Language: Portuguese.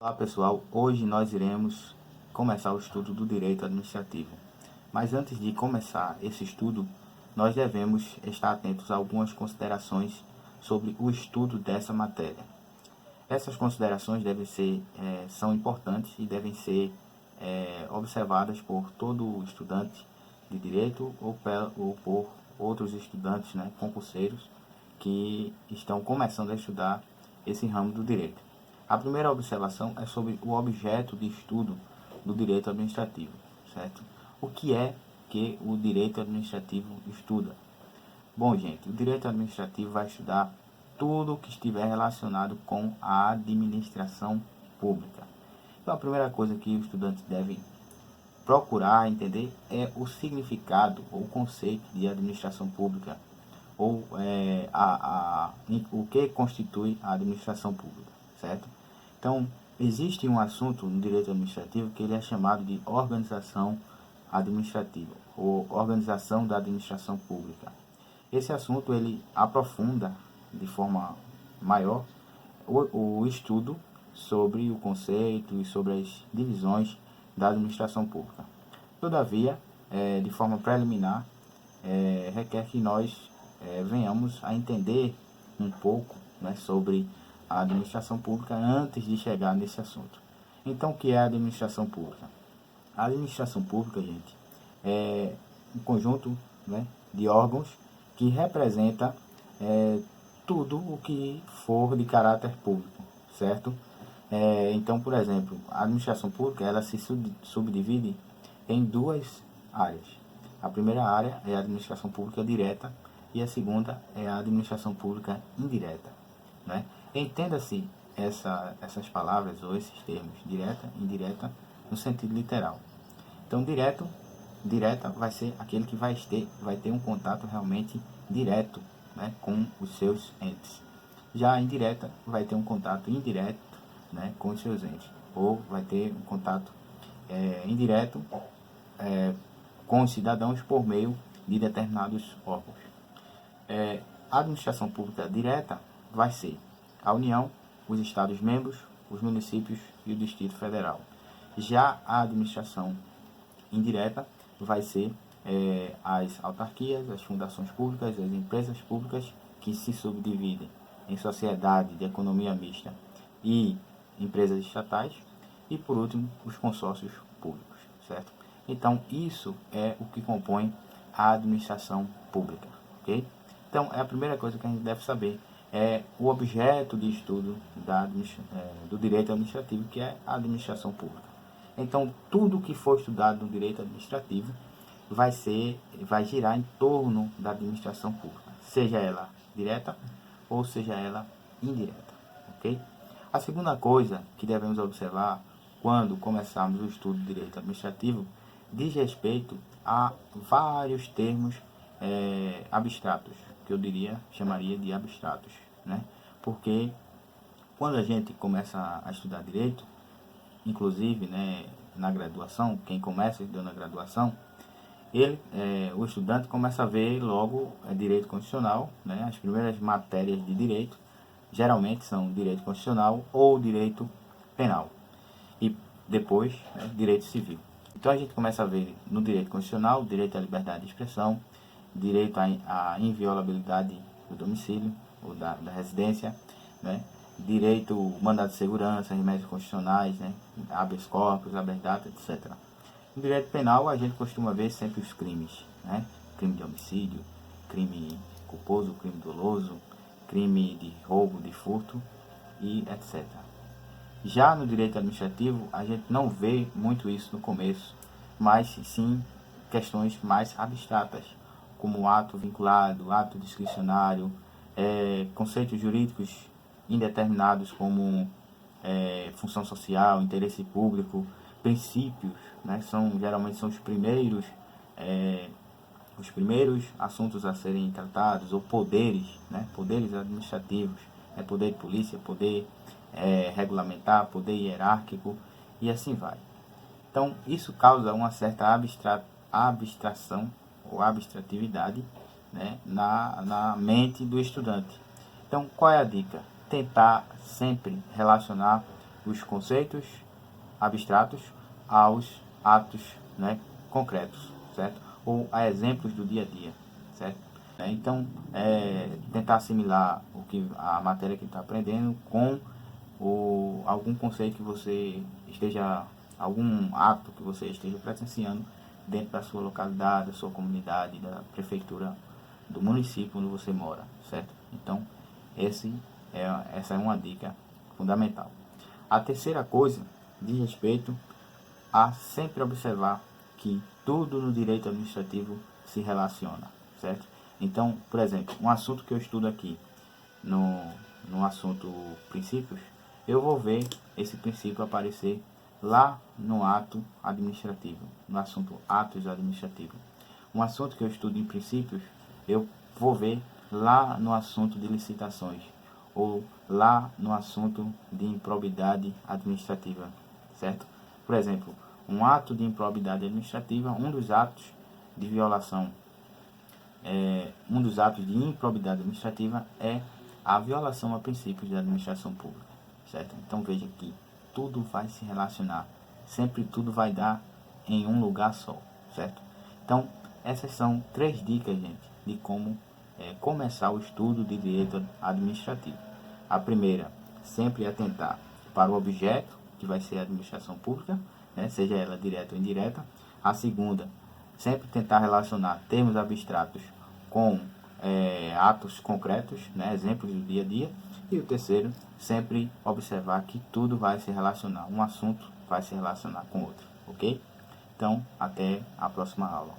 Olá pessoal, hoje nós iremos começar o estudo do direito administrativo. Mas antes de começar esse estudo, nós devemos estar atentos a algumas considerações sobre o estudo dessa matéria. Essas considerações são importantes e devem ser observadas por todo estudante de direito ou por outros estudantes, concurseiros, que estão começando a estudar esse ramo do direito. A primeira observação é sobre o objeto de estudo do direito administrativo, certo? O que é que o direito administrativo estuda? Bom, gente, o direito administrativo vai estudar tudo o que estiver relacionado com a administração pública. Então, a primeira coisa que o estudante deve procurar entender é o significado ou o conceito de administração pública, ou o que constitui a administração pública, certo? Então, existe um assunto no direito administrativo que ele é chamado de organização administrativa, ou organização da administração pública. Esse assunto ele aprofunda de forma maior o estudo sobre o conceito e sobre as divisões da administração pública. Todavia, de forma preliminar, requer que nós venhamos a entender um pouco, sobre a administração pública antes de chegar nesse assunto. Então, o que é a administração pública? A administração pública, gente, é um conjunto, de órgãos que representa tudo o que for de caráter público, certo? Então, por exemplo, a administração pública ela se subdivide em duas áreas. A primeira área é a administração pública direta e a segunda é a administração pública indireta, né? Entenda-se essas palavras ou esses termos, direta e indireta, no sentido literal. Então, direta vai ser aquele que vai ter um contato realmente direto, com os seus entes. Já a indireta vai ter um contato indireto, com os seus entes, ou vai ter um contato indireto com os cidadãos por meio de determinados órgãos. A administração pública direta vai ser a União, os Estados-membros, os municípios e o Distrito Federal. Já a administração indireta vai ser as autarquias, as fundações públicas, as empresas públicas que se subdividem em sociedade de economia mista e empresas estatais e, por último, os consórcios públicos, certo? Então, isso é o que compõe a administração pública, ok? Então, a primeira coisa que a gente deve saber é o objeto de estudo do direito administrativo, que é a administração pública. Então, tudo que for estudado no direito administrativo vai girar em torno da administração pública, seja ela direta ou seja ela indireta, ok? A segunda coisa que devemos observar quando começarmos o estudo do direito administrativo diz respeito a vários termos abstratos, que eu chamaria de abstratos, Porque quando a gente começa a estudar direito, inclusive, na graduação, quem começa estudando na graduação, o estudante começa a ver logo direito constitucional, as primeiras matérias de direito geralmente são direito constitucional ou direito penal e depois direito civil. Então a gente começa a ver no direito constitucional direito à liberdade de expressão, direito à inviolabilidade do domicílio ou da residência, direito mandado de segurança, remédios constitucionais, habeas corpus, habeas data, etc. No direito penal a gente costuma ver sempre os crimes, crime de homicídio, crime culposo, crime doloso, crime de roubo, de furto e etc. Já no direito administrativo, a gente não vê muito isso no começo, mas sim questões mais abstratas, como ato vinculado, ato discricionário, conceitos jurídicos indeterminados como função social, interesse público, princípios, geralmente são os primeiros assuntos a serem tratados, ou poderes, poderes administrativos, poder de polícia, poder regulamentar, poder hierárquico e assim vai. Então, isso causa uma certa abstração ou abstratividade na mente do estudante. Então, qual é a dica? Tentar sempre relacionar os conceitos abstratos aos atos, né, concretos, certo? Ou a exemplos do dia a dia, certo? Então, tentar assimilar a matéria que está aprendendo com algum conceito que você esteja, algum ato que você esteja presenciando dentro da sua localidade, da sua comunidade, da prefeitura, do município onde você mora, certo? Então, essa é uma dica fundamental. A terceira coisa diz respeito a sempre observar que tudo no direito administrativo se relaciona, certo? Então, por exemplo, um assunto que eu estudo aqui no assunto princípios, eu vou ver esse princípio aparecer lá no ato administrativo, no assunto atos administrativos. Um assunto que eu estudo em princípios, eu vou ver lá no assunto de licitações, ou lá no assunto de improbidade administrativa, certo? Por exemplo, um ato de improbidade administrativa, um dos atos de violação, um dos atos de improbidade administrativa é a violação a princípios da administração pública, certo? Então veja que tudo vai se relacionar, sempre tudo vai dar em um lugar só, certo? Então, essas são 3 dicas, gente, de como começar o estudo de direito administrativo. A primeira, sempre atentar para o objeto, que vai ser a administração pública, né, seja ela direta ou indireta. A segunda, sempre tentar relacionar termos abstratos com atos concretos, né, exemplos do dia a dia. E o terceiro, sempre observar que tudo vai se relacionar, um assunto vai se relacionar com outro, ok? Então, até a próxima aula.